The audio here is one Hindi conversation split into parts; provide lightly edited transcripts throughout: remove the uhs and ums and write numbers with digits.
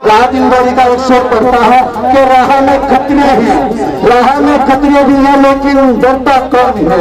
राजिंदौरी का एक शेर पढ़ता है कि राह में खतरे हैं, राह में खतरे भी हैं लेकिन डरता कौन है,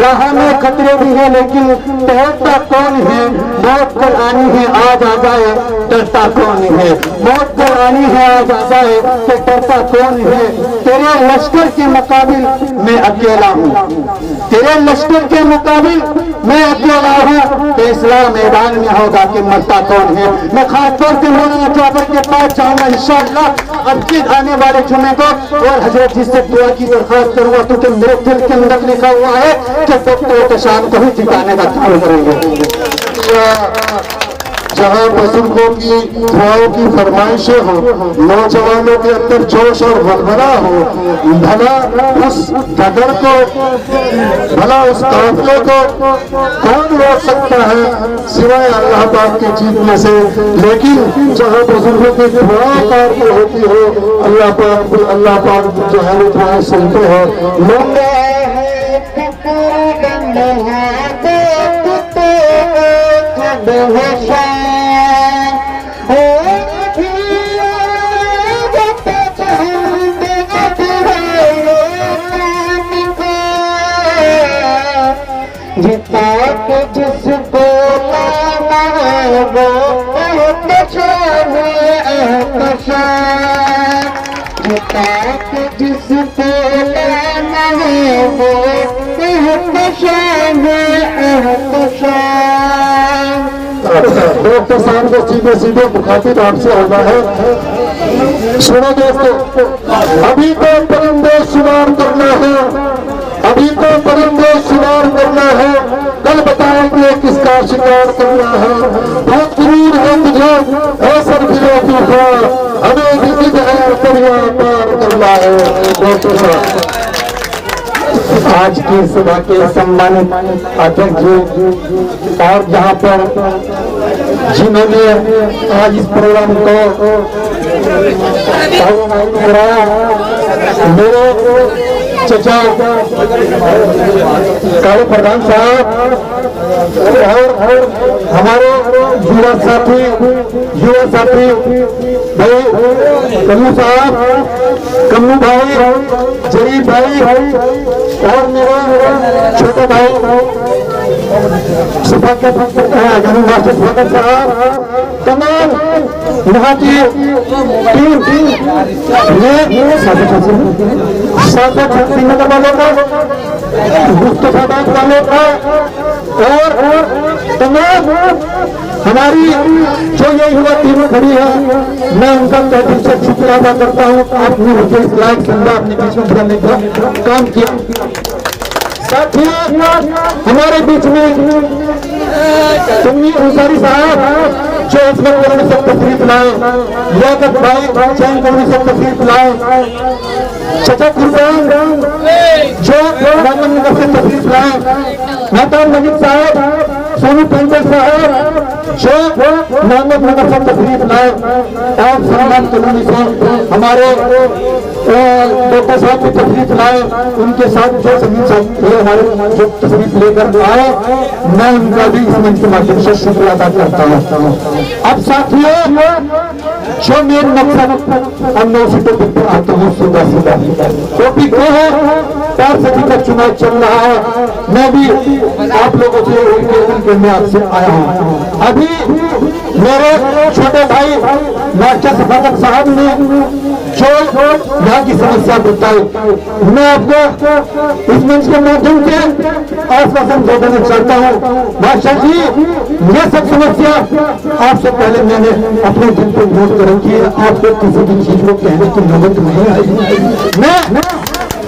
राह में खतरे भी हैं लेकिन तैरता कौन है, मौत कर आनी है आज आ जाए डरता कौन है, मौत कर आनी है आज आ जाए कि डरता कौन है। तेरे लश्कर के मुकाबिल मैं अकेला हूँ, तेरे लश्कर के मुकाबिल मैं अकेला हूँ, तो इस्लाम मैदान में होगा कि मरता कौन है। मैं खास तौर से मौलाना जाफर के पास जाऊंगा इंशाअल्लाह अब के आने वाले जुमे को, और हजरत जी से दुआ की दरख्वास्त करूंगा क्योंकि मेरे दिल के अंदर लिखा हुआ है कि डॉक्टर के शाम को ही ठिकाने का काम करेंगे। जहाँ बुजुर्गों की दुआओं की फरमाइशें हो, नौजवानों के अंदर जोश और वलवला हो, भला उस डगर को, भला उस काफिले को कौन रोक सकता है सिवाय अल्लाह पाक के जीतने से। लेकिन जहाँ बुजुर्गों की दुआएं काबिल होती हो, अल्लाह पाक जो है वो दुआएं सुनते हैं। जिसको लाना है वो जिसको लाना है वो डॉक्टर साहब को सीधे सीधे मुखातिब आपसे होना है। सुनो दोस्तों, अभी तो परिंदे शुमार करना है, अभी तो परिंदे शुमार करना है, कल बताएंगे किसका शिकार करना है। बहुत गुरूर है तुझे है सरफिलो तूफान, हमें भी जिद है दरिया पार करना है। डॉक्टर साहब आज की सभा के सम्मानित अध्यक्ष जी और जहाँ पर जिन्होंने आज इस प्रोग्राम को कराया, मेरे चचा कार्य प्रधान साहब और हमारे युवा साथी भाई कन्नू साहब, कन्नू भाई, जरीफ भाई और मेरे छोटे भाई मास्टर स्वागत साहब, तमाम यहाँ की टीम साथ श्रीनगर वालों का, मुस्तफाबाद वालों का और तमाम हमारी जो ये युवा टीम खड़ी है, मैं उनका तहे दिल से शुक्रिया अदा करता हूँ। आपने मुझे इस लायक संदा अपने बीच में बुलाने का काम किया। साथियों, हमारे बीच में सुन्नी अंसारी साहब जो इस वक्त करोड़ से तशरीफ लाए, लियाकत भाई चैन करोड़ से तशरीफ लाए, चचा कुर्बान जो रामन नगर से तशरीफ लाए, महताब मजिद साहब, सोनू पेंटर साहब जो मोहम्मद नगर से तशरीफ लाए, और सलमान कलोनी से हमारे डॉक्टर साहब की तशरीफ लाए, उनके साथ जो सभी साथी हमारे जो तशरीफ लेकर आए, मैं उनका भी इस मंच के माध्यम से शुक्रिया अदा करता हूँ। अब साथियों, जो मेन मकसद हम नौ सीटों पर आता हूँ सीधा सीधा, क्योंकि 4 सदी का चुनाव चल रहा है, मैं भी आप लोगों से निवेदन करने आपसे आया हूँ। अभी मेरे छोटे भाई मास्टर सफाकत साहब ने जो यहाँ की समस्या बताई, मैं आपको इस मंच के माध्यम से आश्वासन दे देना चाहता हूँ। मास्टर जी, ये सब समस्या आपसे पहले मैंने अपने दिल पर नोट कर रखी है, आपको किसी भी चीज को कहने की नौबत नहीं आई। मैं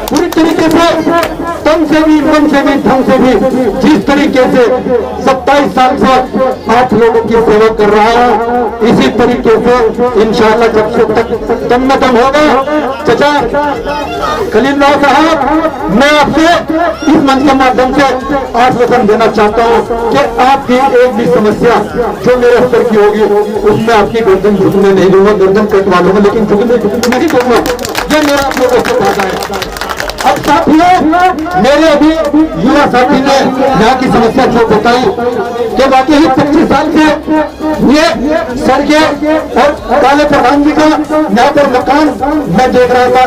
पूरी तरीके से तन से भी, मन से भी, ढंग से भी, जिस तरीके से 27 साल से आप लोगों की सेवा कर रहा हूँ, इसी तरीके से इंशाअल्लाह जब से तक दम में दम होगा। चचा खलीलुल्लाह साहब, मैं आपसे इस मंच के माध्यम से आश्वासन देना चाहता हूँ कि आपकी एक भी समस्या जो मेरे स्तर की होगी उसमें आपकी गर्दन झुकने नहीं दूंगा, गर्दन कटवा दूंगा, लेकिन झुकने नहीं दूंगा। ये मेरा आप लोगों से वादा है। अब साथियों, मेरे अभी युवा साथी ने यहाँ की समस्या जो बताई कि वाकई ही 25 साल से ये सड़कें और काले प्रधान जी का यहाँ पर मकान मैं देख रहा था।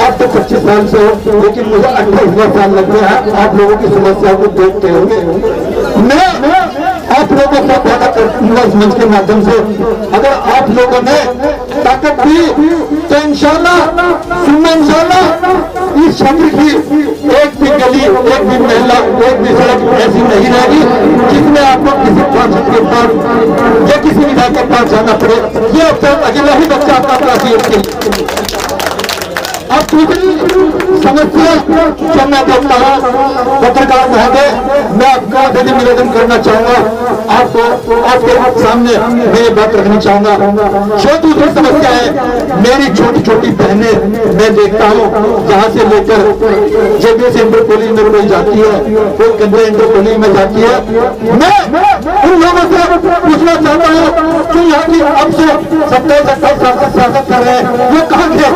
आप तो 25 साल से हो, लेकिन मुझे 28 साल लग गए हैं आप लोगों की समस्या को देखते हुए। मैं आप लोगों को वादा करूंगा इस मंच के माध्यम से, अगर आप लोगों ने ताकत दी तो इंशाल्लाह इस क्षेत्र की एक भी गली, एक भी महिला, एक भी सड़क ऐसी नहीं रहेगी जिसमें आपको किसी पार्षद के पास या किसी विधायक के पास जाना पड़े। ये अकेला ही बच्चा आपका क्लास के अब दूसरी समस्या जो मैं देखता हूँ पत्रकार महोदय, मैं आपका निवेदन करना चाहूंगा, आपको आपके सामने मैं ये बात रखनी चाहूंगा। जो दूसरी समस्या है, मेरी छोटी छोटी बहनें मैं देखता हूँ जहाँ से लेकर जेबीएस इंटर कॉलेज में कोई जाती है, कोई कन्या इंटर कॉलेज में जाती है। मैं उन लोगों से पूछना चाहता हूँ कि यहाँ की अब से 27-28 साल तक शासन कर रहे हैं, वो कहाँ थे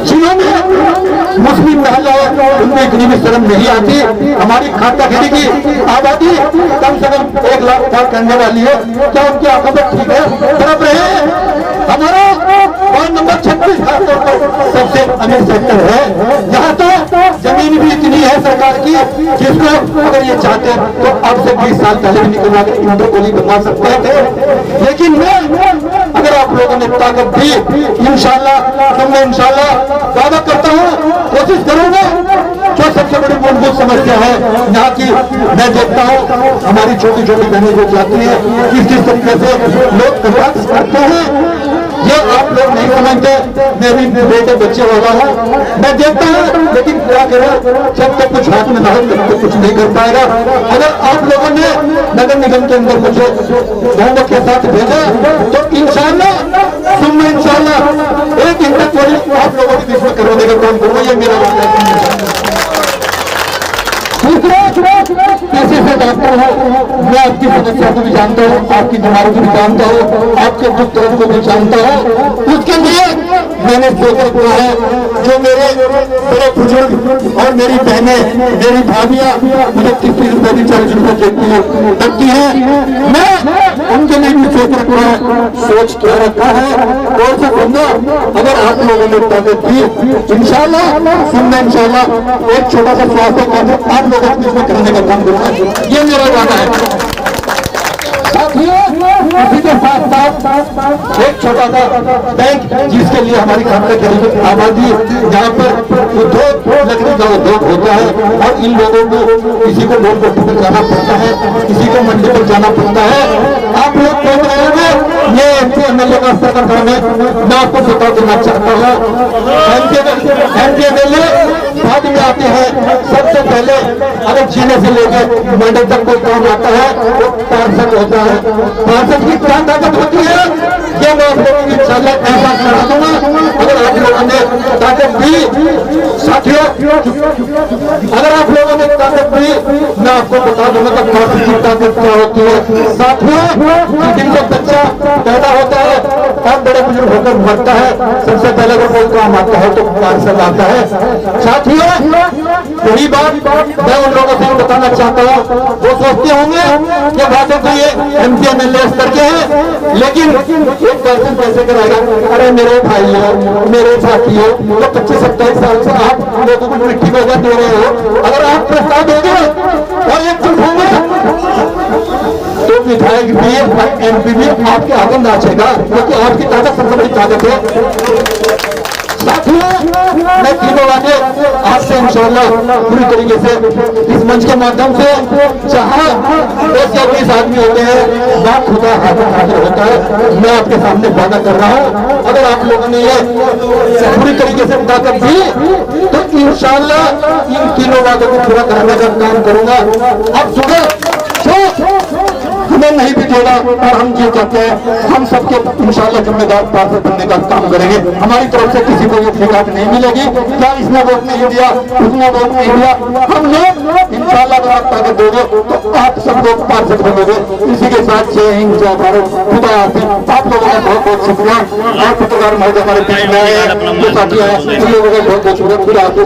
जिन्होंने मुस्लिम महिला उनमें इतनी भी शर्म नहीं आती। हमारी खाता खेड़ी की आबादी कम से कम 1 लाख पार करने वाली है, क्या उनकी आंखों ठीक है? बराबर है। हमारा वार्ड नंबर 36 खासतौर पर सबसे अमीर सेक्टर है, यहाँ तो जमीन भी इतनी है सरकार की जिसको अगर ये चाहते हैं तो अब से 20 साल पहले भी निकलवा के इंटर कॉलेज बनवा सकते थे। लेकिन मैं अगर आप लोगों ने ताकत दी इंशाल्लाह, तो मैं इंशाल्लाह वादा करता हूँ, कोशिश करूंगा। जो सबसे बड़ी मूलभूत समस्या है यहाँ की, मैं देखता हूँ हमारी छोटी छोटी बहनें जो जाती हैं, किस तरीके से लोग प्रयास करते हैं, ये आप लोग नहीं समझते। मैं भी बेटे बच्चे वाला हूँ, मैं देखता हूँ, लेकिन क्या करें, जब तक कुछ हाथ में ना हो तब तक कुछ नहीं कर पाएगा। अगर आप लोगों ने नगर निगम के अंदर मुझे होमवर्क के साथ भेजा तो इंशाल्लाह एक इंटर कॉलेज आप लोगों के बीच में करवाने का काम करूंगा, ये मेरा वादा है। कैसे से डॉक्टर हो, मैं आपकी समस्या को भी जानता हूँ, आपकी बीमारी को भी जानता हूँ, आपके दुख दर्द को भी जानता हूँ। उसके लिए मैंने सोचा किया है, जो मेरे बड़े बुजुर्ग और मेरी बहनें, मेरी भाभियां मुझे 30 रुपए की 40 रुपए देती है, मैं उनके लिए भी सोच रखा है। सोच क्या रखा है और से सुनना, अगर आप लोगों ने ताकत दी इंशाल्लाह एक छोटा सा स्वास्थ्य केंद्र आप लोगों के इसमें करने का काम करूंगा, ये मेरा वादा है। इसी के साथ साथ एक छोटा सा बैंक जिसके लिए हमारी खाते की आबादी जहाँ पर उद्योग लकड़ी का उद्योग होता है और इन लोगों को किसी को लोन पर जाना पड़ता है, किसी को मंडी पर जाना पड़ता है। आप लोग सोच रहे होंगे ये एमपी एमएलए का स्तर का काम है, मैं आपको बता देना चाहता हूँ एमपी एमएलए बाद में आते हैं। सबसे पहले अगर जिले से लेकर मंडल तक कोई काम आता है तो पार्षद होता है। पार्षद की क्या ताकत होती है ये मैं आप लोगों की इंशाल्लाह ऐसा करा दूंगा। अगर आप लोगों ने ताकत दी साथियों, अगर आप लोगों ने ताकत दी मैं आपको बता दूंगा कि पार्षद की ताकत क्या होती है। साथियों, जिनका बच्चा पैदा होता है और बड़े बुजुर्ग होकर मरता है, सबसे पहले अगर कोई काम आता है तो पार्षद आता है। साथियों, यही बात मैं उन लोगों से बताना चाहता हूँ। वो सोचते होंगे कि बातें तो ये एमपी एमएलए स्तर के हैं, लेकिन एक पर्सन कैसे कराएगा? अरे मेरे भाई हो, मेरे साथी हो, तो 25-27 साल से आप लोगों को मिट्टी वगैरह दे रहे हो, अगर आप प्रस्ताव दोगे और एक चुप होंगे तो विधायक भी और एमपी भी आपके आगे नाचेगा, क्योंकि आपकी ताकत सबसे बड़ी ताकत है। साथियों, मैं तीनों वादे आपसे इंशाल्लाह पूरी तरीके से इस मंच के माध्यम से, जहां 10-20 आदमी होते हैं वहां खुदा हाजिर होता है। मैं आपके सामने वादा कर रहा हूं, अगर आप लोगों ने ये पूरी तरीके से ताकत दी तो इंशाल्लाह इन तीनों वादों को पूरा करने का काम करूंगा। अब सुबह हमें नहीं बिठेगा और हम ये कहते हैं हम सबके इंशाल्लाह जिम्मेदार पार्षद बनने का काम करेंगे। हमारी तरफ से किसी को ये शिकायत नहीं मिलेगी, क्या इसने वोट नहीं दिया, उसने वोट नहीं दिया, हम लोग इंशाल्लाह अगर आप ताकत दोगे तो आप सब लोग पार्षद बनोगे। इसी के साथ जय हिंद, जय भारत, खुदा हाफिज। आप लोगों का बहुत बहुत शुक्रिया। आप पत्रकार महोदय हमारे बीच में आए हैं, जो साथी आए, उन लोगों का बहुत बहुत शुक्रिया। खुदा हाफिज।